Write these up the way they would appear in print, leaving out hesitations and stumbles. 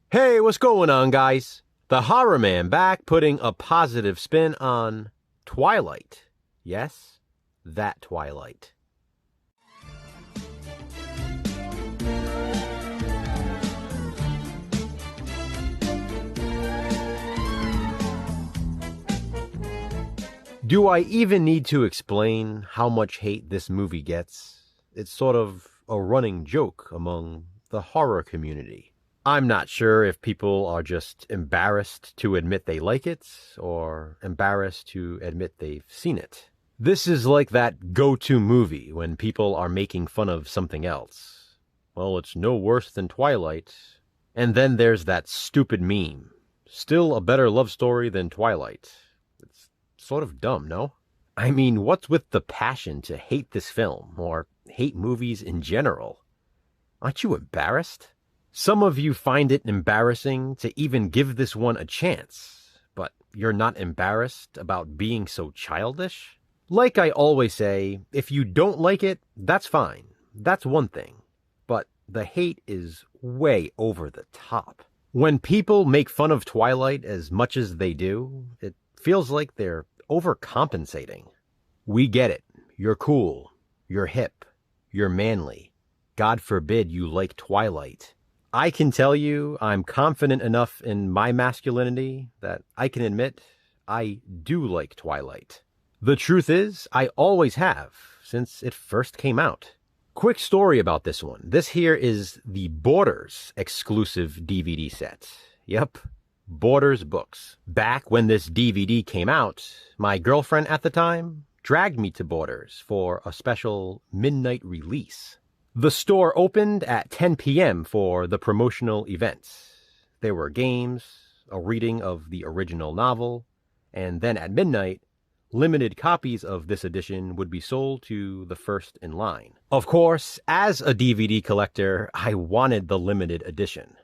Hey, what's going on, guys? The Horror Man back putting a positive spin on Twilight. Yes, that Twilight. Do I even need to explain how much hate this movie gets? It's sort of a running joke among the horror community. I'm not sure if people are just embarrassed to admit they like it or embarrassed to admit they've seen it. This is like that go-to movie when people are making fun of something else. Well, it's no worse than Twilight. And then there's that stupid meme. Still a better love story than Twilight. It's sort of dumb, no? I mean, what's with the passion to hate this film or hate movies in general? Aren't you embarrassed? Some of you find it embarrassing to even give this one a chance, but you're not embarrassed about being so childish? Like I always say, if you don't like it, that's fine. That's one thing. But the hate is way over the top. When people make fun of Twilight as much as they do, it feels like they're overcompensating. We get it. You're cool. You're hip. You're manly. God forbid you like Twilight. I can tell you I'm confident enough in my masculinity that I can admit I do like Twilight. The truth is, I always have, since it first came out. Quick story about this one. This here is the Borders exclusive DVD set. Yep, Borders books. Back when this DVD came out, my girlfriend at the time dragged me to Borders for a special midnight release. The store opened at 10 p.m. for the promotional events. There were games, a reading of the original novel, and then at midnight, limited copies of this edition would be sold to the first in line. Of course, as a DVD collector, I wanted the limited edition.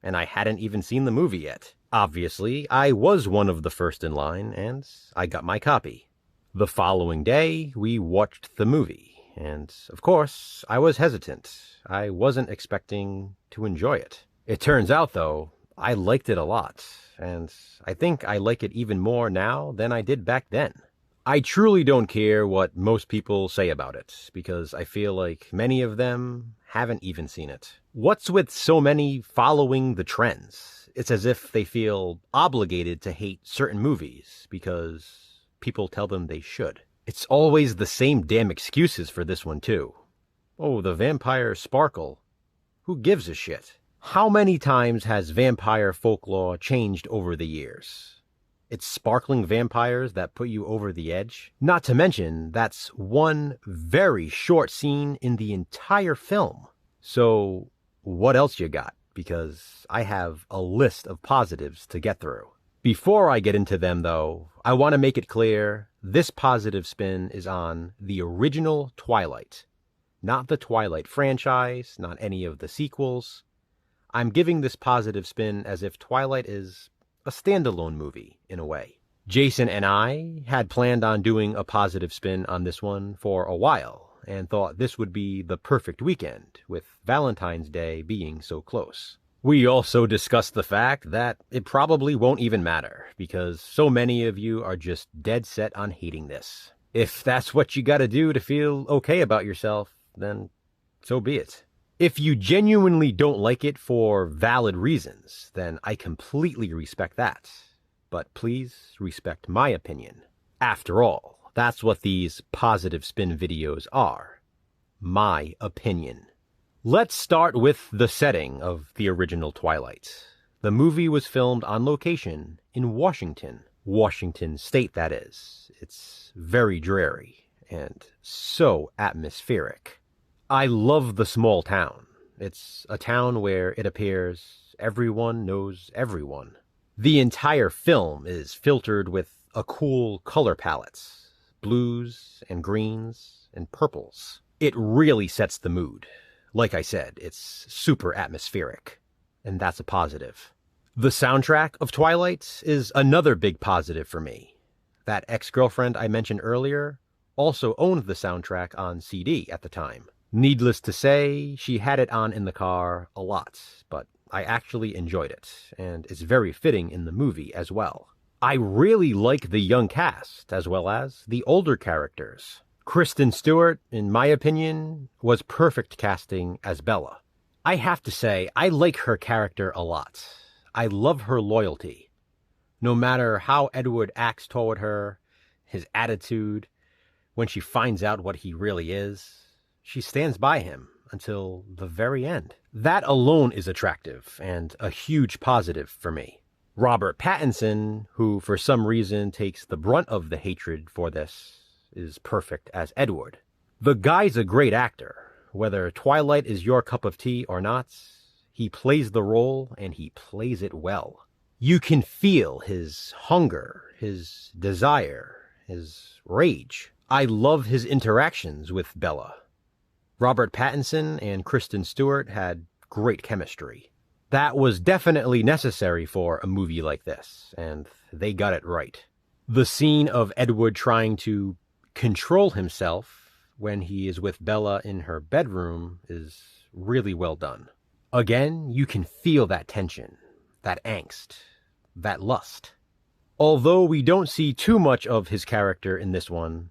And I hadn't even seen the movie yet. Obviously, I was one of the first in line, and I got my copy. The following day, we watched the movie. And, of course, I was hesitant. I wasn't expecting to enjoy it. It turns out, though, I liked it a lot. And I think I like it even more now than I did back then. I truly don't care what most people say about it, because I feel like many of them haven't even seen it. What's with so many following the trends? It's as if they feel obligated to hate certain movies because people tell them they should. It's always the same damn excuses for this one, too. Oh, the vampire sparkle. Who gives a shit? How many times has vampire folklore changed over the years? It's sparkling vampires that put you over the edge. Not to mention, that's one very short scene in the entire film. So, what else you got? Because I have a list of positives to get through. Before I get into them, though, I want to make it clear this positive spin is on the original Twilight, not the Twilight franchise, not any of the sequels. I'm giving this positive spin as if Twilight is a standalone movie, in a way. Jason and I had planned on doing a positive spin on this one for a while, and thought this would be the perfect weekend, with Valentine's Day being so close. We also discussed the fact that it probably won't even matter, because so many of you are just dead set on hating this. If that's what you gotta do to feel okay about yourself, then so be it. If you genuinely don't like it for valid reasons, then I completely respect that. But please respect my opinion. After all, that's what these positive spin videos are. My opinion. Let's start with the setting of the original Twilight. The movie was filmed on location in Washington. Washington State, that is. It's very dreary and so atmospheric. I love the small town. It's a town where it appears everyone knows everyone. The entire film is filtered with a cool color palette. Blues and greens and purples. It really sets the mood. Like I said, it's super atmospheric, and that's a positive. The soundtrack of Twilight is another big positive for me. That ex-girlfriend I mentioned earlier also owned the soundtrack on CD at the time. Needless to say, she had it on in the car a lot, but I actually enjoyed it, and it's very fitting in the movie as well. I really like the young cast, as well as the older characters. Kristen Stewart, in my opinion, was perfect casting as Bella. I have to say, I like her character a lot. I love her loyalty. No matter how Edward acts toward her, his attitude, when she finds out what he really is, she stands by him until the very end. That alone is attractive and a huge positive for me. Robert Pattinson, who for some reason takes the brunt of the hatred for this, is perfect as Edward. The guy's a great actor. Whether Twilight is your cup of tea or not, he plays the role and he plays it well. You can feel his hunger, his desire, his rage. I love his interactions with Bella. Robert Pattinson and Kristen Stewart had great chemistry. That was definitely necessary for a movie like this, and they got it right. The scene of Edward trying to control himself when he is with Bella in her bedroom is really well done. Again, you can feel that tension, that angst, that lust. Although we don't see too much of his character in this one,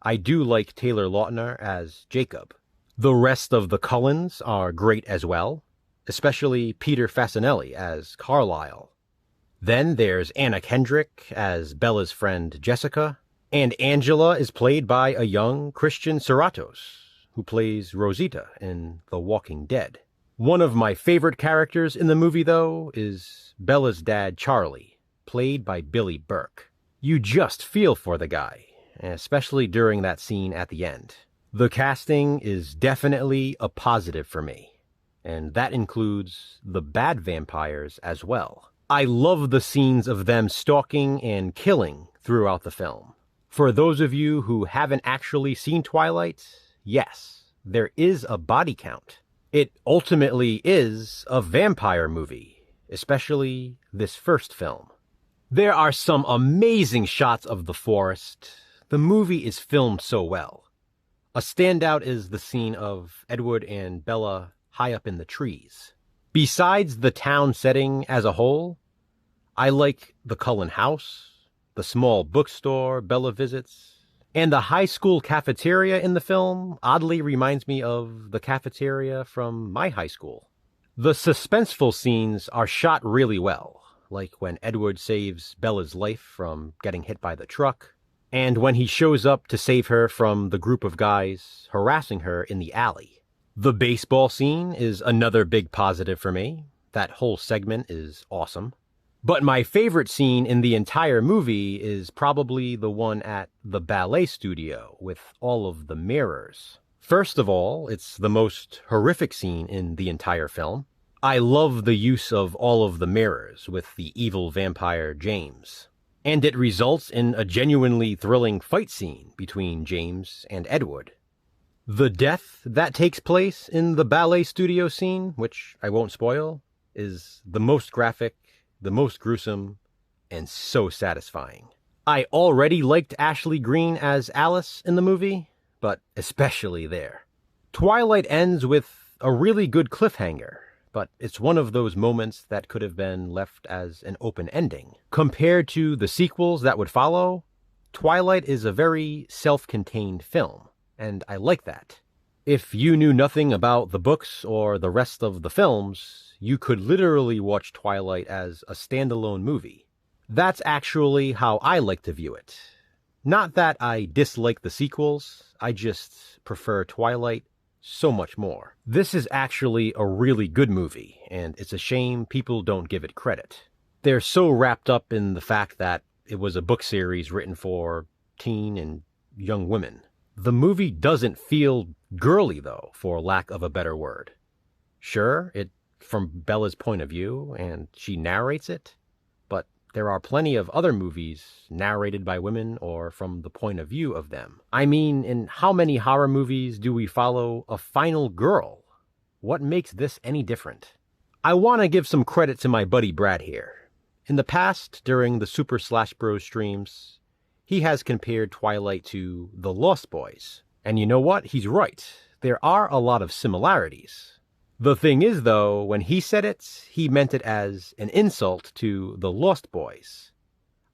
I do like Taylor Lautner as Jacob. The rest of the Cullens are great as well, especially Peter Fasinelli as Carlisle. Then there's Anna Kendrick as Bella's friend Jessica, and Angela is played by a young Christian Serratos, who plays Rosita in The Walking Dead. One of my favorite characters in the movie, though, is Bella's dad Charlie, played by Billy Burke. You just feel for the guy, especially during that scene at the end. The casting is definitely a positive for me, and that includes the bad vampires as well. I love the scenes of them stalking and killing throughout the film. For those of you who haven't actually seen Twilight, yes, there is a body count. It ultimately is a vampire movie, especially this first film. There are some amazing shots of the forest. The movie is filmed so well. A standout is the scene of Edward and Bella high up in the trees. Besides the town setting as a whole, I like the Cullen house, the small bookstore Bella visits, and the high school cafeteria in the film oddly reminds me of the cafeteria from my high school. The suspenseful scenes are shot really well, like when Edward saves Bella's life from getting hit by the truck, and when he shows up to save her from the group of guys harassing her in the alley. The baseball scene is another big positive for me. That whole segment is awesome. But my favorite scene in the entire movie is probably the one at the ballet studio with all of the mirrors. First of all, it's the most horrific scene in the entire film. I love the use of all of the mirrors with the evil vampire James. And it results in a genuinely thrilling fight scene between James and Edward. The death that takes place in the ballet studio scene, which I won't spoil, is the most graphic, the most gruesome, and so satisfying. I already liked Ashley Greene as Alice in the movie, but especially there. Twilight ends with a really good cliffhanger, but it's one of those moments that could have been left as an open ending. Compared to the sequels that would follow, Twilight is a very self-contained film, and I like that. If you knew nothing about the books or the rest of the films, you could literally watch Twilight as a standalone movie. That's actually how I like to view it. Not that I dislike the sequels, I just prefer Twilight so much more. This is actually a really good movie, and it's a shame people don't give it credit. They're so wrapped up in the fact that it was a book series written for teen and young women. The movie doesn't feel girly, though, for lack of a better word. Sure, it's from Bella's point of view, and she narrates it, but there are plenty of other movies narrated by women or from the point of view of them. I mean, in how many horror movies do we follow a final girl? What makes this any different? I want to give some credit to my buddy Brad here. In the past, during the Super Slash Bros streams, he has compared Twilight to The Lost Boys. And you know what? He's right. There are a lot of similarities. The thing is, though, when he said it, he meant it as an insult to the Lost Boys.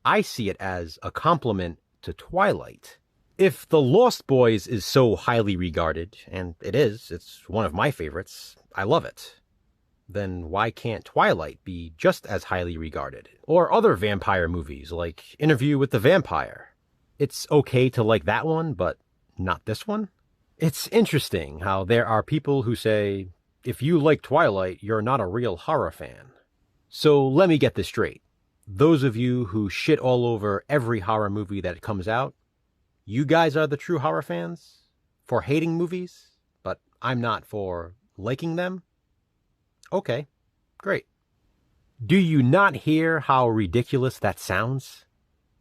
I see it as a compliment to Twilight. If the Lost Boys is so highly regarded, and it is, it's one of my favorites, I love it, then why can't Twilight be just as highly regarded? Or other vampire movies like Interview with the Vampire. It's okay to like that one, but not this one? It's interesting how there are people who say, if you like Twilight, you're not a real horror fan. So let me get this straight. Those of you who shit all over every horror movie that comes out, you guys are the true horror fans? For hating movies, but I'm not for liking them? Okay, great. Do you not hear how ridiculous that sounds?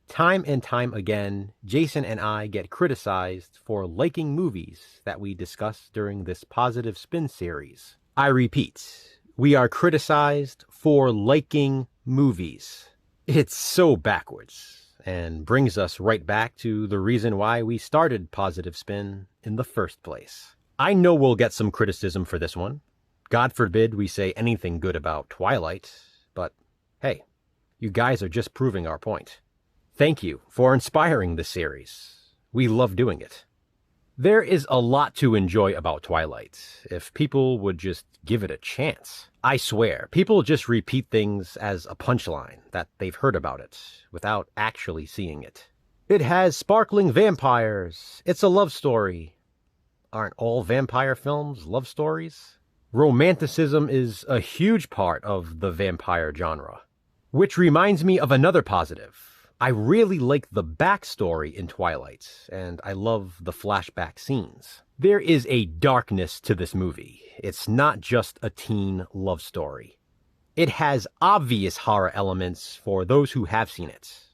Time and time again, Jason and I get criticized for liking movies that we discuss during this Positive Spin series. I repeat, we are criticized for liking movies. It's so backwards, and brings us right back to the reason why we started Positive Spin in the first place. I know we'll get some criticism for this one. God forbid we say anything good about Twilight, but hey, you guys are just proving our point. Thank you for inspiring this series. We love doing it. There is a lot to enjoy about Twilight, if people would just give it a chance. I swear, people just repeat things as a punchline that they've heard about it, without actually seeing it. It has sparkling vampires. It's a love story. Aren't all vampire films love stories? Romanticism is a huge part of the vampire genre. Which reminds me of another positive. I really like the backstory in Twilight, and I love the flashback scenes. There is a darkness to this movie. It's not just a teen love story. It has obvious horror elements for those who have seen it.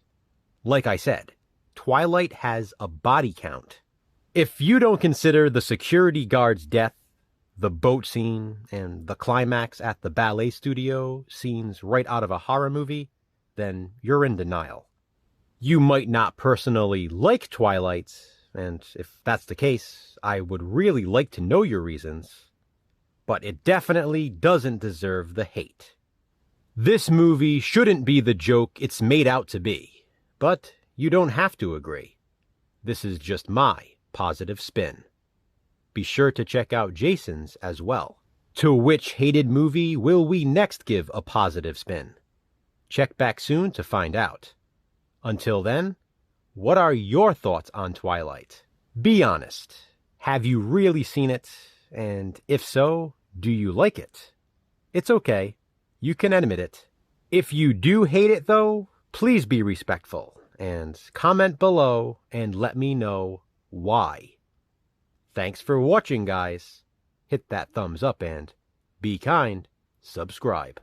Like I said, Twilight has a body count. If you don't consider the security guard's death, the boat scene, and the climax at the ballet studio scenes right out of a horror movie, then you're in denial. You might not personally like Twilight, and if that's the case, I would really like to know your reasons, but it definitely doesn't deserve the hate. This movie shouldn't be the joke it's made out to be, but you don't have to agree. This is just my positive spin. Be sure to check out Jason's as well. To which hated movie will we next give a positive spin? Check back soon to find out. Until then, what are your thoughts on Twilight? Be honest. Have you really seen it? And if so, do you like it? It's okay. You can admit it. If you do hate it, though, please be respectful and comment below and let me know why. Thanks for watching, guys. Hit that thumbs up and be kind. Subscribe.